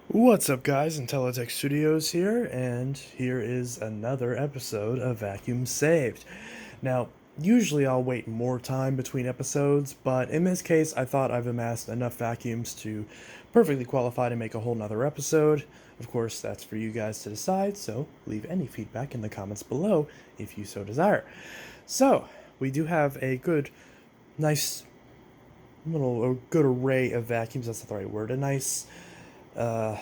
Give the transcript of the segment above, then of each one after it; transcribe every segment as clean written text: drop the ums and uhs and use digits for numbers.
What's up, guys? Intellitech Studios here, and here is another episode of Vacuum Saved. Now, usually I'll wait more time between episodes, but in this case, I thought I've amassed enough vacuums to perfectly qualify to make a whole nother episode. Of course, that's for you guys to decide, so leave any feedback in the comments below if you so desire. So, we do have a nice a good array of vacuums, that's not the right word, a nice uh,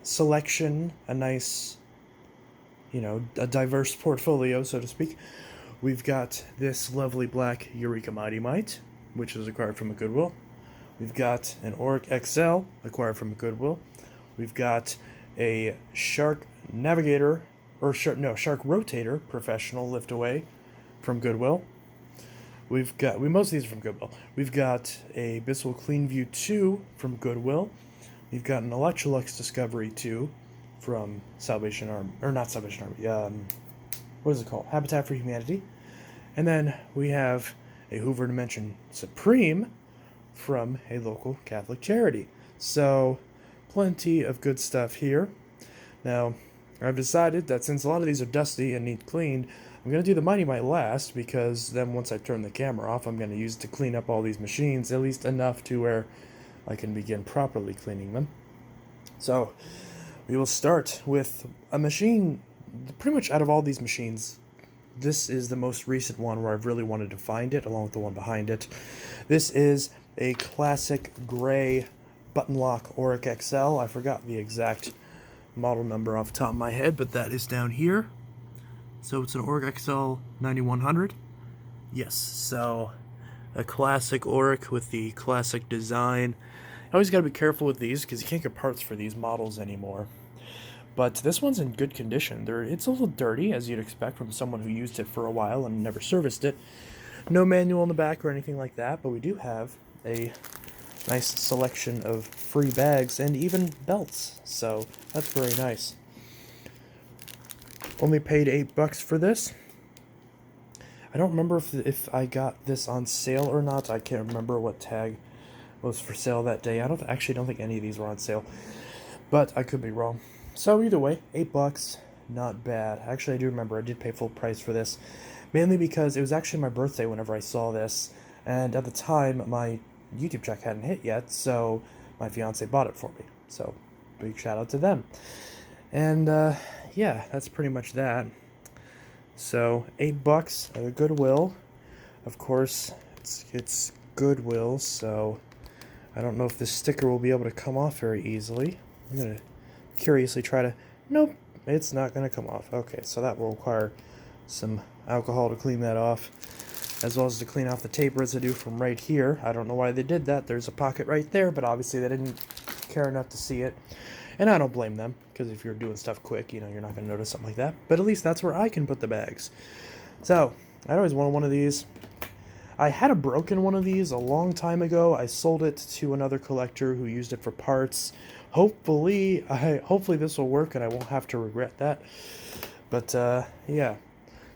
selection, a nice, a diverse portfolio, so to speak. We've got this lovely black Eureka Mighty Mite, which is acquired from a Goodwill. We've got an Oreck XL, acquired from a Goodwill. We've got a Shark Navigator, Shark Rotator Professional Lift Away from Goodwill. Most of these are from Goodwill. We've got a Bissell Cleanview 2 from Goodwill. We've got an Electrolux Discovery 2 from Salvation Army, or not Salvation Army, what is it called? Habitat for Humanity. And then we have a Hoover Dimension Supreme from a local Catholic charity. So, plenty of good stuff here. Now, I've decided that since a lot of these are dusty and need cleaned, I'm going to do the Mighty Mite last, because then once I turn the camera off, I'm going to use it to clean up all these machines, at least enough to where I can begin properly cleaning them. So, we will start with a machine. Pretty much out of all these machines, this is the most recent one where I've really wanted to find it, along with the one behind it. This is a classic gray button lock Oreck XL. I forgot the exact model number off the top of my head, but that is down here. So it's an Oreck XL 9100. Yes, so a classic Oreck with the classic design. You always got to be careful with these because you can't get parts for these models anymore. But this one's in good condition. It's a little dirty, as you'd expect from someone who used it for a while and never serviced it. No manual in the back or anything like that, but we do have a nice selection of free bags and even belts. So that's very nice. Only paid $8 for this. I don't remember if I got this on sale or not. I can't remember what tag was for sale that day. I don't think any of these were on sale, but I could be wrong. So either way, $8, not bad. Actually, I do remember I did pay full price for this, mainly because it was actually my birthday whenever I saw this, and at the time my YouTube check hadn't hit yet, so my fiance bought it for me. So big shout out to them. And yeah, that's pretty much that. So $8 at a Goodwill. Of course, it's Goodwill, so I don't know if this sticker will be able to come off very easily. I'm gonna curiously try to. Nope, it's not gonna come off. Okay, so that will require some alcohol to clean that off, as well as to clean off the tape residue from right here. I don't know why they did that. There's a pocket right there, but obviously they didn't care enough to see it. And I don't blame them, because if you're doing stuff quick, you're not going to notice something like that. But at least that's where I can put the bags. So, I'd always wanted one of these. I had a broken one of these a long time ago. I sold it to another collector who used it for parts. Hopefully this will work and I won't have to regret that. But, yeah.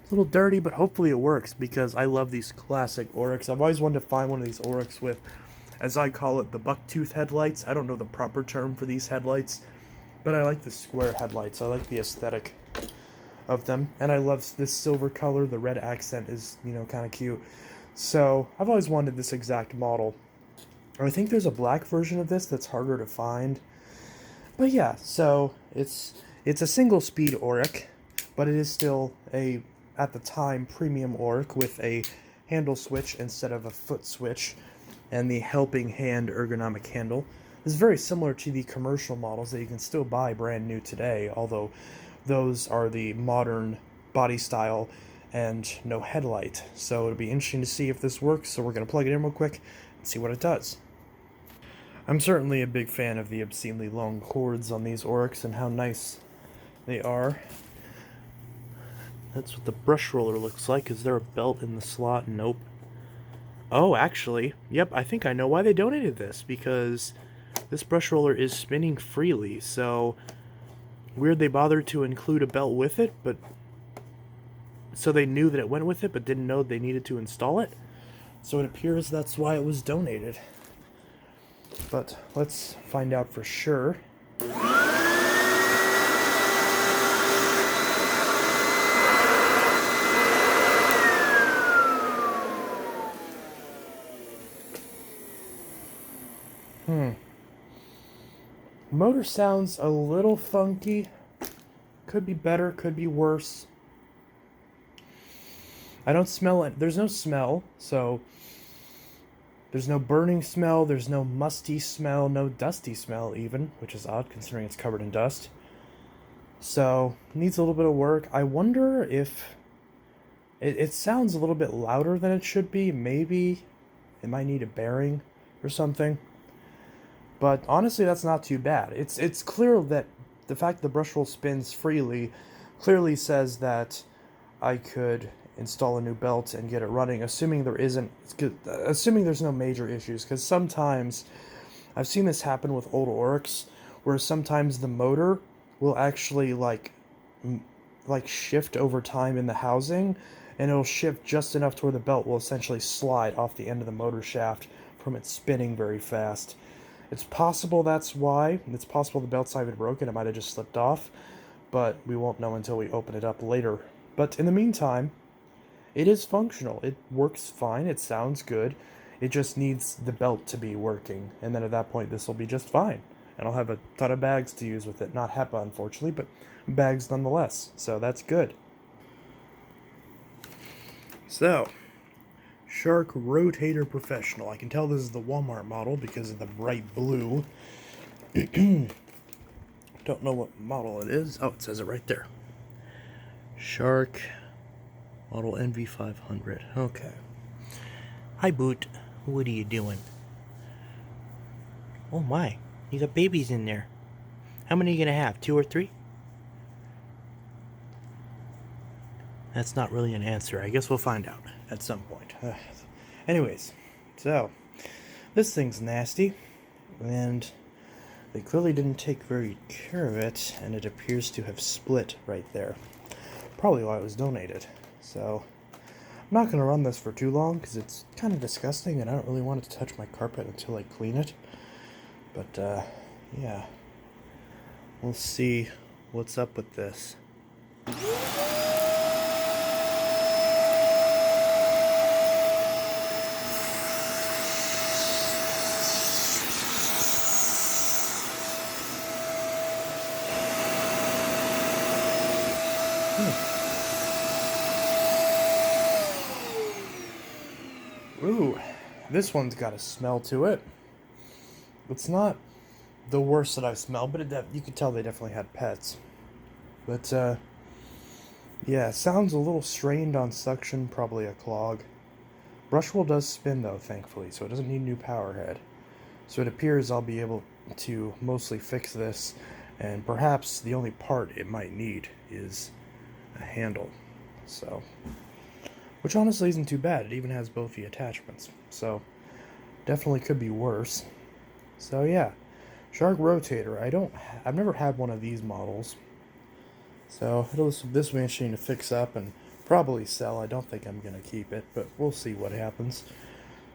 It's a little dirty, but hopefully it works, because I love these classic Orecks. I've always wanted to find one of these Orecks with, as I call it, the bucktooth headlights. I don't know the proper term for these headlights, but I like the square headlights. I like the aesthetic of them, and I love this silver color. The red accent is, kind of cute. So I've always wanted this exact model. I think there's a black version of this that's harder to find. But yeah, so it's a single speed Oreck, but it is still a, at the time, premium Oreck with a handle switch instead of a foot switch, and the helping hand ergonomic handle. This is very similar to the commercial models that you can still buy brand new today, although those are the modern body style and no headlight. So it'll be interesting to see if this works, so we're going to plug it in real quick and see what it does. I'm certainly a big fan of the obscenely long cords on these Orecks and how nice they are. That's what the brush roller looks like. Is there a belt in the slot? Nope. Oh, actually, yep, I think I know why they donated this, because this brush roller is spinning freely, so weird they bothered to include a belt with it, but so they knew that it went with it, but didn't know they needed to install it. So it appears that's why it was donated. But let's find out for sure. Motor sounds a little funky. Could be better, could be worse. I don't smell it. There's no smell, so there's no burning smell, there's no musty smell, no dusty smell even, which is odd considering it's covered in dust. So, needs a little bit of work. I wonder if it sounds a little bit louder than it should be. Maybe it might need a bearing or something. But honestly, that's not too bad. It's clear that the fact the brush roll spins freely clearly says that I could install a new belt and get it running, assuming there's no major issues. Because sometimes I've seen this happen with old Orex, where sometimes the motor will actually like shift over time in the housing, and it'll shift just enough to where the belt will essentially slide off the end of the motor shaft from it spinning very fast. It's possible that's why. It's possible the belt's not even broken. It might have just slipped off, but we won't know until we open it up later. But in the meantime, it is functional. It works fine. It sounds good. It just needs the belt to be working, and then at that point, this will be just fine. And I'll have a ton of bags to use with it. Not HEPA, unfortunately, but bags nonetheless. So that's good. So, Shark Rotator Professional. I can tell this is the Walmart model because of the bright blue. Don't know what model it is. Oh, it says it right there. Shark Model NV500. Okay. Hi, Boot. What are you doing? Oh my, you got babies in there. How many are you gonna have? 2 or 3? That's not really an answer. I guess we'll find out at some point. Anyways, so this thing's nasty, and they clearly didn't take very care of it, and it appears to have split right there. Probably why it was donated. So I'm not going to run this for too long because it's kind of disgusting and I don't really want it to touch my carpet until I clean it. But yeah, we'll see what's up with this. Ooh, this one's got a smell to it. It's not the worst that I've smelled, but you could tell they definitely had pets. But, yeah, sounds a little strained on suction, probably a clog. Brush roll does spin, though, thankfully, so it doesn't need a new power head. So it appears I'll be able to mostly fix this, and perhaps the only part it might need is a handle. So, which honestly isn't too bad. It even has both the attachments. So, definitely could be worse. So yeah, Shark Rotator. I've never had one of these models. So this will be interesting to fix up and probably sell. I don't think I'm going to keep it, but we'll see what happens.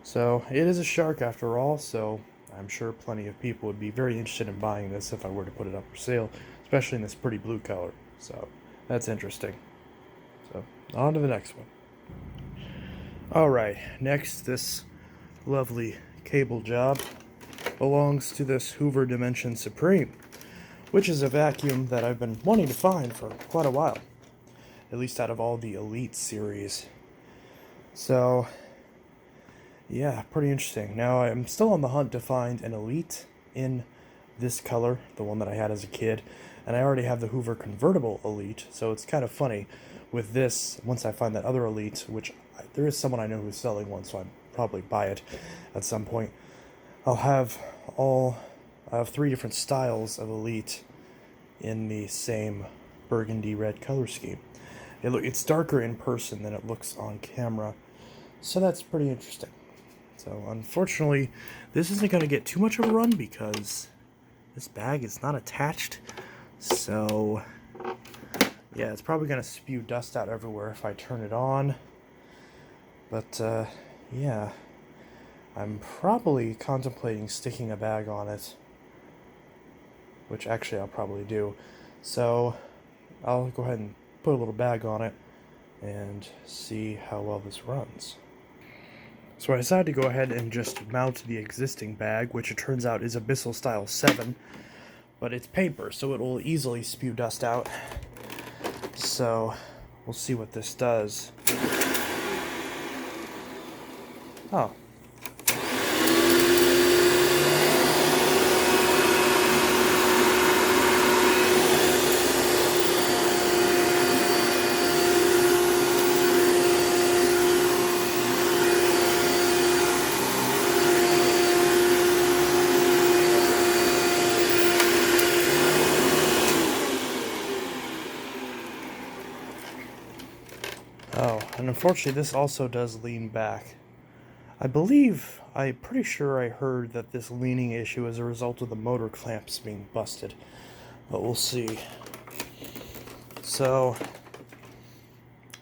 So it is a Shark after all, so I'm sure plenty of people would be very interested in buying this if I were to put it up for sale, especially in this pretty blue color. So that's interesting. So on to the next one. Alright, next, this lovely cable job belongs to this Hoover Dimension Supreme, which is a vacuum that I've been wanting to find for quite a while, at least out of all the Elite series. So, yeah, pretty interesting. Now, I'm still on the hunt to find an Elite in this color, the one that I had as a kid, and I already have the Hoover Convertible Elite, so it's kind of funny with this, once I find that other Elite, which there is someone I know who's selling one, so I'd probably buy it at some point. I have 3 different styles of Elite in the same burgundy red color scheme. It's darker in person than it looks on camera, so that's pretty interesting. So unfortunately, this isn't going to get too much of a run because this bag is not attached. So yeah, it's probably going to spew dust out everywhere if I turn it on. But yeah, I'm probably contemplating sticking a bag on it. which actually I'll probably do. So I'll go ahead and put a little bag on it and see how well this runs. So I decided to go ahead and just mount the existing bag, which it turns out is a Bissell style 7, but it's paper, so it will easily spew dust out. So we'll see what this does. Oh. Oh, and unfortunately this also does lean back. I'm pretty sure I heard that this leaning issue is a result of the motor clamps being busted. But we'll see. So,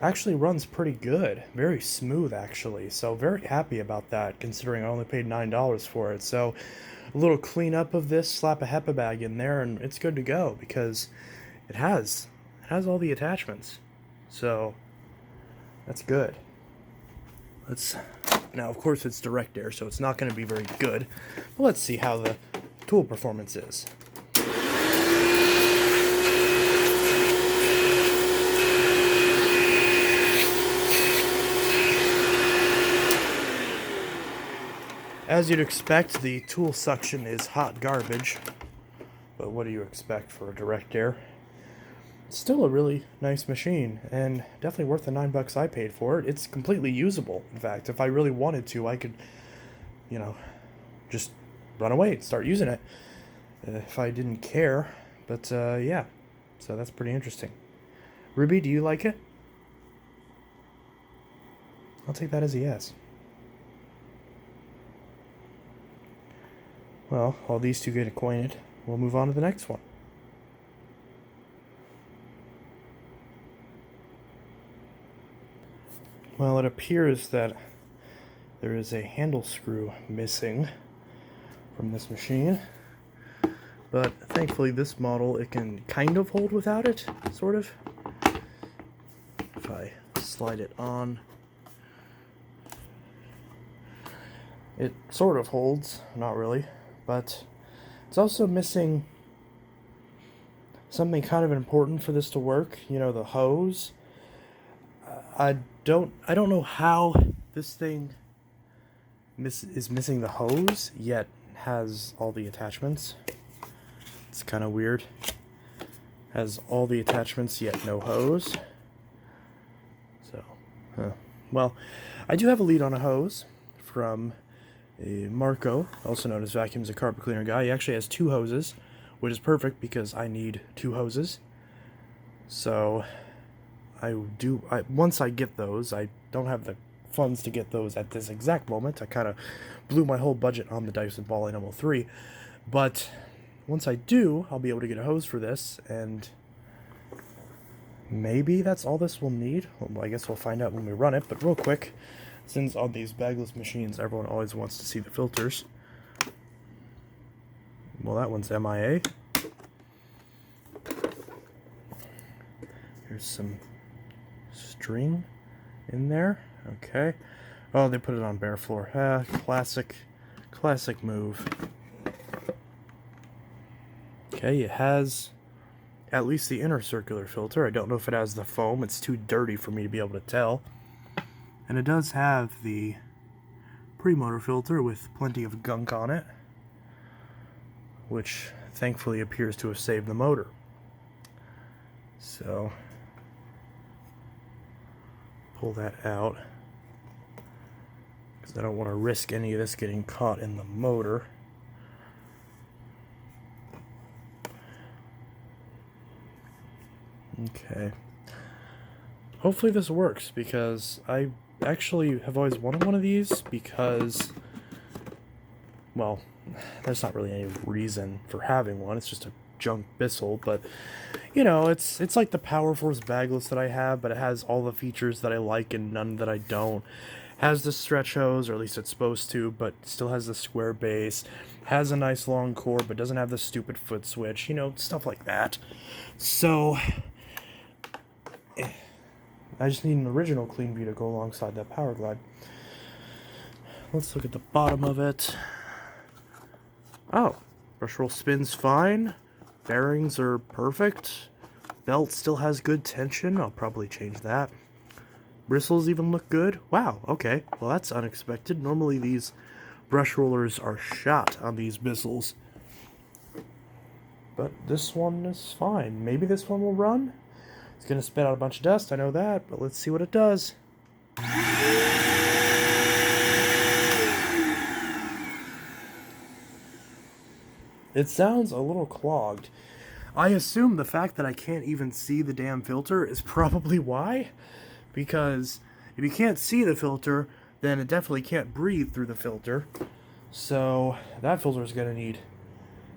actually runs pretty good. Very smooth, actually. So, very happy about that, considering I only paid $9 for it. So, a little cleanup of this, slap a HEPA bag in there, and it's good to go, because it has all the attachments. So, that's good. Now, of course, it's direct air, so it's not going to be very good. But let's see how the tool performance is. As you'd expect, the tool suction is hot garbage. But what do you expect for a direct air? It's still a really nice machine, and definitely worth the $9 I paid for it. It's completely usable. In fact, if I really wanted to, I could, just run away and start using it if I didn't care. But yeah, so that's pretty interesting. Ruby, do you like it? I'll take that as a yes. Well, while these two get acquainted, we'll move on to the next one. Well, it appears that there is a handle screw missing from this machine, but thankfully this model, it can kind of hold without it, sort of. If I slide it on, it sort of holds, not really, but it's also missing something kind of important for this to work, the hose. I don't know how this thing is missing the hose, yet has all the attachments. It's kind of weird. Has all the attachments, yet no hose. So, well, I do have a lead on a hose from Marco, also known as Vacuums and Carpet Cleaner Guy. He actually has 2 hoses, which is perfect because I need 2 hoses. So once I get those, I don't have the funds to get those at this exact moment. I kind of blew my whole budget on the Dyson Ball Animal 3. But once I do, I'll be able to get a hose for this, and maybe that's all this will need. Well, I guess we'll find out when we run it, but real quick, since on these bagless machines, everyone always wants to see the filters. Well, that one's MIA. Here's some string in there. Okay. Oh, they put it on bare floor. Classic move. Okay, it has at least the inner circular filter. I don't know if it has the foam. It's too dirty for me to be able to tell. And it does have the pre-motor filter with plenty of gunk on it, which thankfully appears to have saved the motor. So pull that out, because I don't want to risk any of this getting caught in the motor. Okay. Hopefully this works, because I actually have always wanted one of these, because, well, there's not really any reason for having one. It's just a junk Bissell, but it's like the Power Force bagless that I have, but it has all the features that I like and none that I don't. Has the stretch hose, or at least it's supposed to, but still has the square base. Has a nice long cord, but doesn't have the stupid foot switch. You know, stuff like that. So, I just need an original Cleanview to go alongside that Power Glide. Let's look at the bottom of it. Oh, brush roll spins fine. Bearings are perfect. Belt still has good tension. I'll probably change that. Bristles even look good. Wow, okay. Well, that's unexpected. Normally these brush rollers are shot on these Bissells. But this one is fine. Maybe this one will run? It's going to spit out a bunch of dust, I know that, but let's see what it does. It sounds a little clogged. I assume the fact that I can't even see the damn filter is probably why. Because if you can't see the filter, then it definitely can't breathe through the filter. So that filter is going to need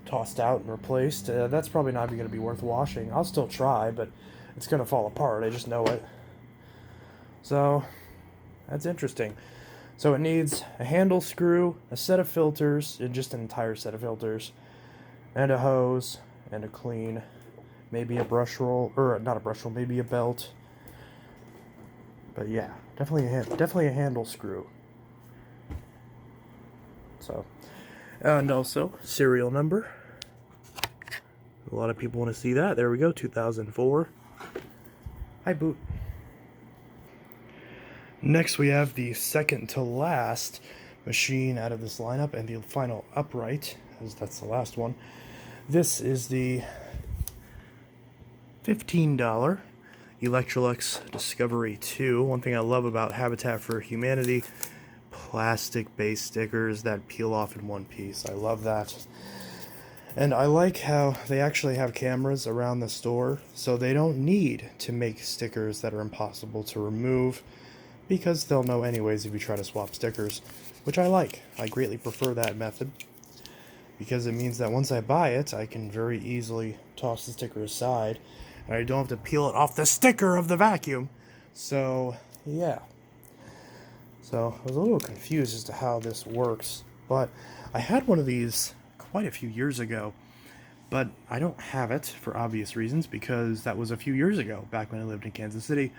tossed out and replaced. That's probably not even going to be worth washing. I'll still try, but it's going to fall apart. I just know it. So that's interesting. So it needs a handle screw, a set of filters, just an entire set of filters, and a hose, and a clean, maybe a brush roll, or not a brush roll, maybe a belt. But yeah, definitely a handle screw. So, and also serial number. A lot of people want to see that. There we go, 2004. Hi, boot. Next, we have the second to last machine out of this lineup, and the final upright, as that's the last one. This is the $15 Electrolux Discovery 2. One thing I love about Habitat for Humanity, plastic-based stickers that peel off in one piece. I love that. And I like how they actually have cameras around the store, so they don't need to make stickers that are impossible to remove, because they'll know anyways if you try to swap stickers, which I like. I greatly prefer that method, because it means that once I buy it, I can very easily toss the sticker aside, and I don't have to peel it off the sticker of the vacuum. So, yeah. So, I was a little confused as to how this works, but I had one of these quite a few years ago, but I don't have it for obvious reasons, because that was a few years ago, back when I lived in Kansas City,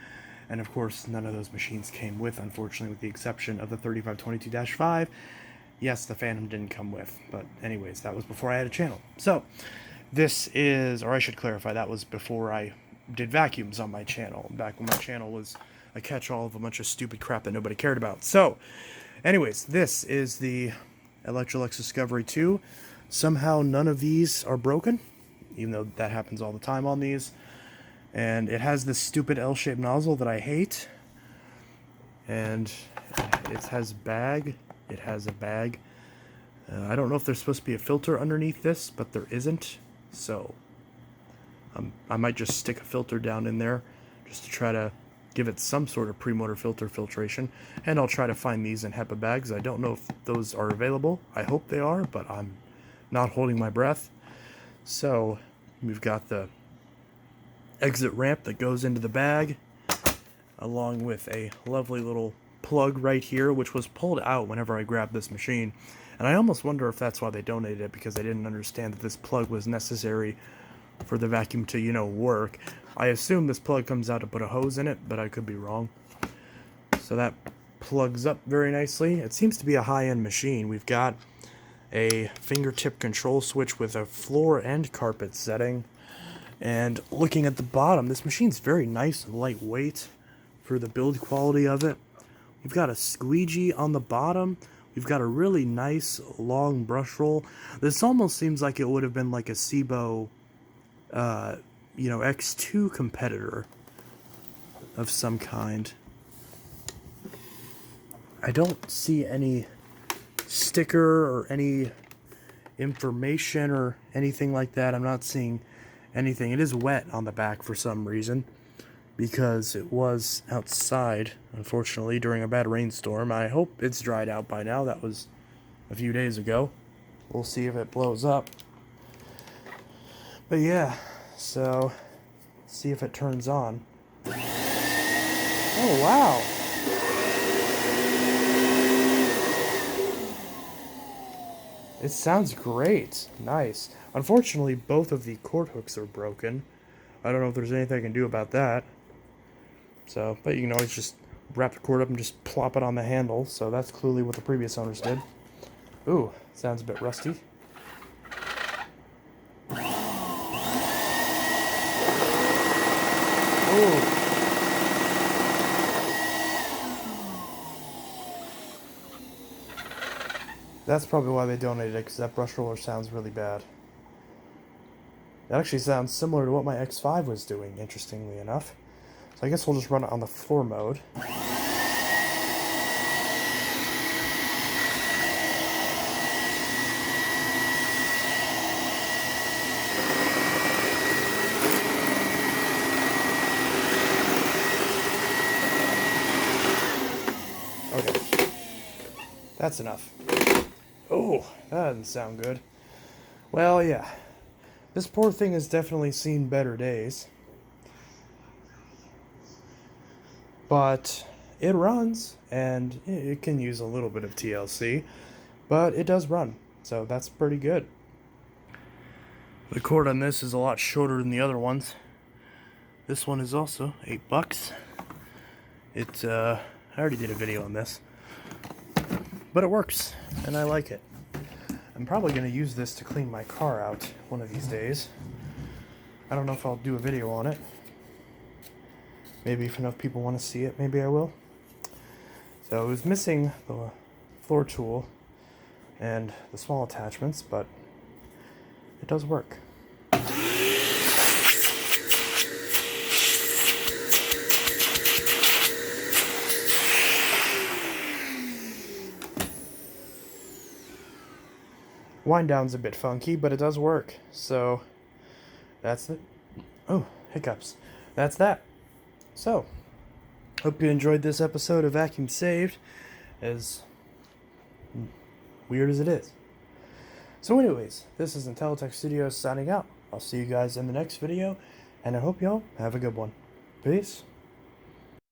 and of course, none of those machines came with, unfortunately, with the exception of the 3522-5. Yes, the Phantom didn't come with, but anyways, that was before I had a channel. So, this is, or I should clarify, that was before I did vacuums on my channel, back when my channel was a catch-all of a bunch of stupid crap that nobody cared about. So, anyways, this is the Electrolux Discovery 2. Somehow none of these are broken, even though that happens all the time on these. And it has this stupid L-shaped nozzle that I hate. And it has a bag. I don't know if there's supposed to be a filter underneath this, but there isn't. So I might just stick a filter down in there just to try to give it some sort of pre-motor filter filtration. And I'll try to find these in HEPA bags. I don't know if those are available. I hope they are, but I'm not holding my breath. So we've got the exit ramp that goes into the bag, along with a lovely little plug right here, which was pulled out whenever I grabbed this machine. And I almost wonder if that's why they donated it, because they didn't understand that this plug was necessary for the vacuum to, you know, work. I assume this plug comes out to put a hose in it, but I could be wrong. So that plugs up very nicely. It seems to be a high-end machine. We've got a fingertip control switch with a floor and carpet setting. And looking at the bottom, this machine's very nice and lightweight for the build quality of it. We've got a squeegee on the bottom. We've got a really nice long brush roll. This almost seems like it would have been like a Sebo, X2 competitor of some kind. I don't see any sticker or any information or anything like that. I'm not seeing anything. It is wet on the back for some reason, because it was outside, unfortunately, during a bad rainstorm. I hope it's dried out by now. That was a few days ago. We'll see if it blows up. But yeah, so see if it turns on. Oh, wow. It sounds great. Nice. Unfortunately, both of the cord hooks are broken. I don't know if there's anything I can do about that. So, but you can always just wrap the cord up and just plop it on the handle. So that's clearly what the previous owners did. Ooh, sounds a bit rusty. Ooh. That's probably why they donated it, because that brush roller sounds really bad. It actually sounds similar to what my X5 was doing, interestingly enough. So I guess we'll just run it on the floor mode. Okay. That's enough. Oh, that doesn't sound good. Well, yeah. This poor thing has definitely seen better days. But it runs, and it can use a little bit of TLC, but it does run, so that's pretty good. The cord on this is a lot shorter than the other ones. This one is also $8. I already did a video on this, but it works, and I like it. I'm probably going to use this to clean my car out one of these days. I don't know if I'll do a video on it. Maybe if enough people want to see it, maybe I will. So it was missing the floor tool and the small attachments, but it does work. Wind down's a bit funky, but it does work. So that's it. Oh, hiccups. That's that. So, hope you enjoyed this episode of Vacuum Saved, as weird as it is. So anyways, this is Intellitech Studios signing out. I'll see you guys in the next video, and I hope y'all have a good one. Peace.